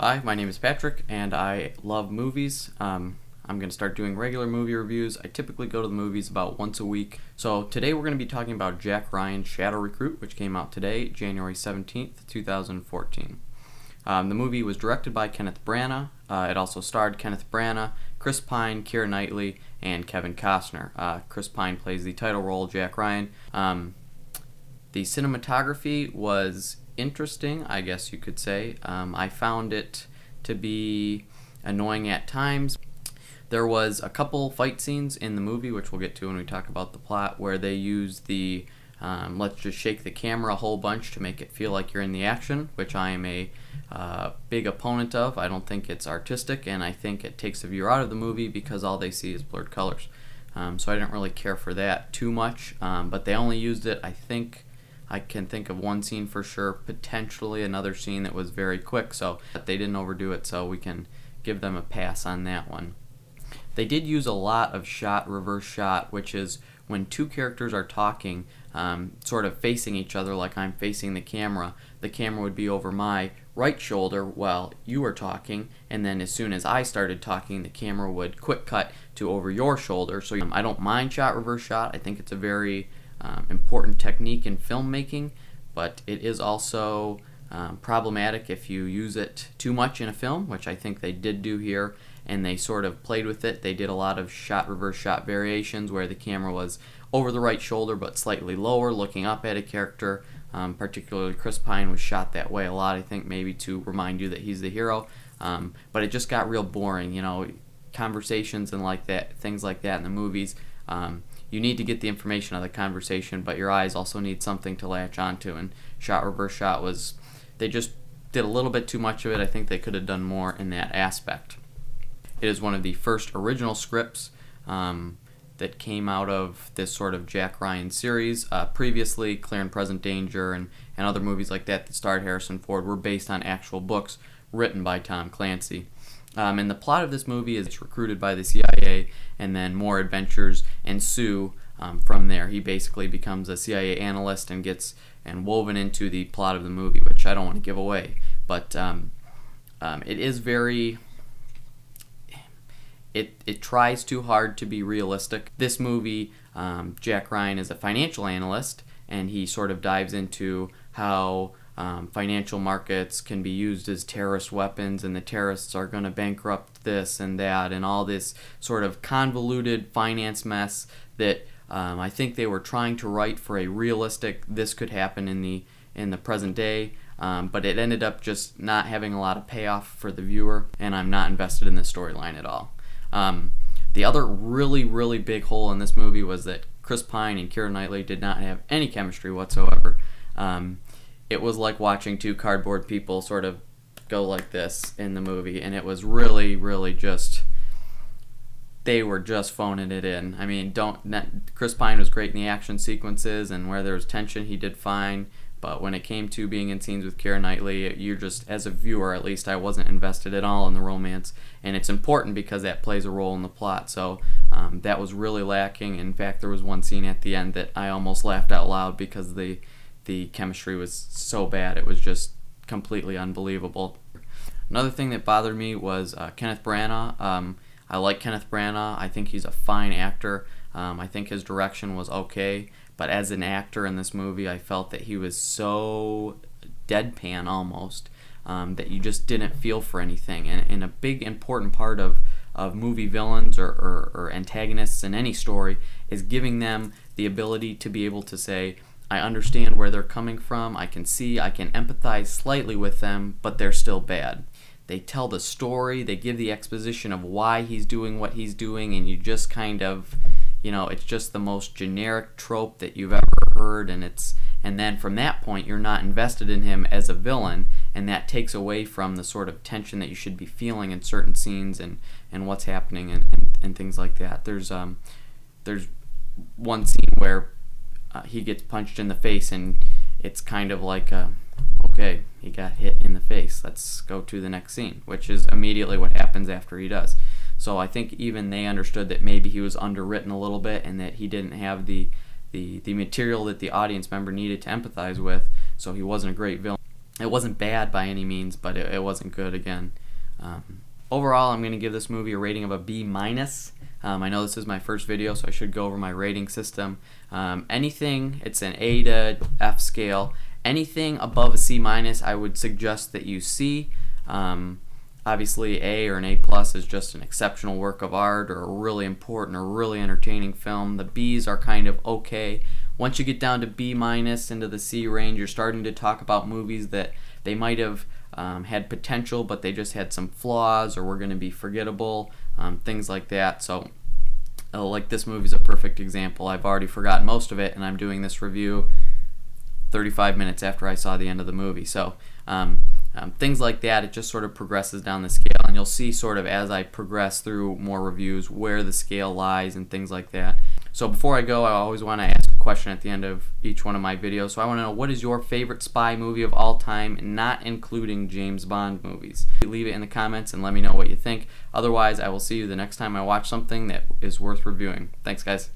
Hi, my name is Patrick, and I love movies. I'm going to start doing regular movie reviews. I typically go to the movies about once a week. So today we're going to be talking about Jack Ryan's Shadow Recruit, which came out today, January 17th, 2014. The movie was directed by Kenneth Branagh. It also starred Kenneth Branagh, Chris Pine, Keira Knightley, and Kevin Costner. Chris Pine plays the title role, Jack Ryan. The cinematography was interesting, I guess you could say. I found it to be annoying at times. There was a couple fight scenes in the movie, which we'll get to when we talk about the plot, where they use the let's just shake the camera a whole bunch to make it feel like you're in the action, which I am a big opponent of. I don't think it's artistic, and I think it takes the viewer out of the movie because all they see is blurred colors. So I didn't really care for that too much, but they only used it, I can think of one scene for sure, potentially another scene that was very quick, so they didn't overdo it, so we can give them a pass on that one. They did use a lot of reverse shot, which is when two characters are talking, sort of facing each other like I'm facing the camera would be over my right shoulder while you were talking, and then as soon as I started talking, the camera would quick cut to over your shoulder. So I don't mind reverse shot. I think it's a very important technique in filmmaking, but it is also problematic if you use it too much in a film, which I think they did do here, and they sort of played with it. They did a lot of reverse shot variations where the camera was over the right shoulder but slightly lower, looking up at a character. Particularly Chris Pine was shot that way a lot, I think, maybe to remind you that he's the hero. But it just got real boring, conversations and things like that in the movies. You need to get the information out of the conversation, but your eyes also need something to latch onto, and reverse shot they just did a little bit too much of it. I think they could have done more in that aspect. It is one of the first original scripts that came out of this sort of Jack Ryan series. Previously, Clear and Present Danger and other movies like that starred Harrison Ford were based on actual books written by Tom Clancy. And the plot of this movie is recruited by the CIA, and then more adventures ensue from there. He basically becomes a CIA analyst and gets woven into the plot of the movie, which I don't want to give away. But it is very... It tries too hard to be realistic. This movie, Jack Ryan is a financial analyst, and he sort of dives into how financial markets can be used as terrorist weapons, and the terrorists are going to bankrupt this and that, and all this sort of convoluted finance mess that I think they were trying to write for a realistic, this could happen in the present day, but it ended up just not having a lot of payoff for the viewer, and I'm not invested in this storyline at all. The other really, really big hole in this movie was that Chris Pine and Keira Knightley did not have any chemistry whatsoever. It was like watching two cardboard people sort of go like this in the movie, and it was really, really just, they were just phoning it in. I mean, Chris Pine was great in the action sequences, and where there was tension, he did fine. But when it came to being in scenes with Keira Knightley, you're just, as a viewer at least, I wasn't invested at all in the romance. And it's important because that plays a role in the plot. So that was really lacking. In fact, there was one scene at the end that I almost laughed out loud because the chemistry was so bad. It was just completely unbelievable. Another thing that bothered me was Kenneth Branagh. I like Kenneth Branagh. I think he's a fine actor. I think his direction was okay. But as an actor in this movie, I felt that he was so deadpan almost that you just didn't feel for anything. And a big important part of movie villains or antagonists in any story is giving them the ability to be able to say, I understand where they're coming from, I can empathize slightly with them, but they're still bad. They tell the story, they give the exposition of why he's doing what he's doing, and you just kind of... it's just the most generic trope that you've ever heard, and then from that point you're not invested in him as a villain, and that takes away from the sort of tension that you should be feeling in certain scenes and what's happening and things like that. There's one scene where he gets punched in the face, and it's kind of like okay, he got hit in the face, let's go to the next scene, which is immediately what happens after he does. So I think even they understood that maybe he was underwritten a little bit and that he didn't have the material that the audience member needed to empathize with, so he wasn't a great villain. It wasn't bad by any means, but it wasn't good again. Overall, I'm going to give this movie a rating of a B minus. I know this is my first video, so I should go over my rating system. Anything, it's an A to F scale. Anything above a C minus, I would suggest that you see. Obviously, A or an A plus is just an exceptional work of art or a really important or really entertaining film. The B's are kind of okay. Once you get down to B minus into the C range, you're starting to talk about movies that they might have had potential, but they just had some flaws or were going to be forgettable, things like that. So, like this movie's a perfect example. I've already forgotten most of it, and I'm doing this review 35 minutes after I saw the end of the movie. So, things like that, it just sort of progresses down the scale, and you'll see sort of as I progress through more reviews where the scale lies and things like that. So before I go, I always want to ask a question at the end of each one of my videos. So I want to know, what is your favorite spy movie of all time, not including James Bond movies? Leave it in the comments and let me know what you think. Otherwise, I will see you the next time I watch something that is worth reviewing. Thanks, guys.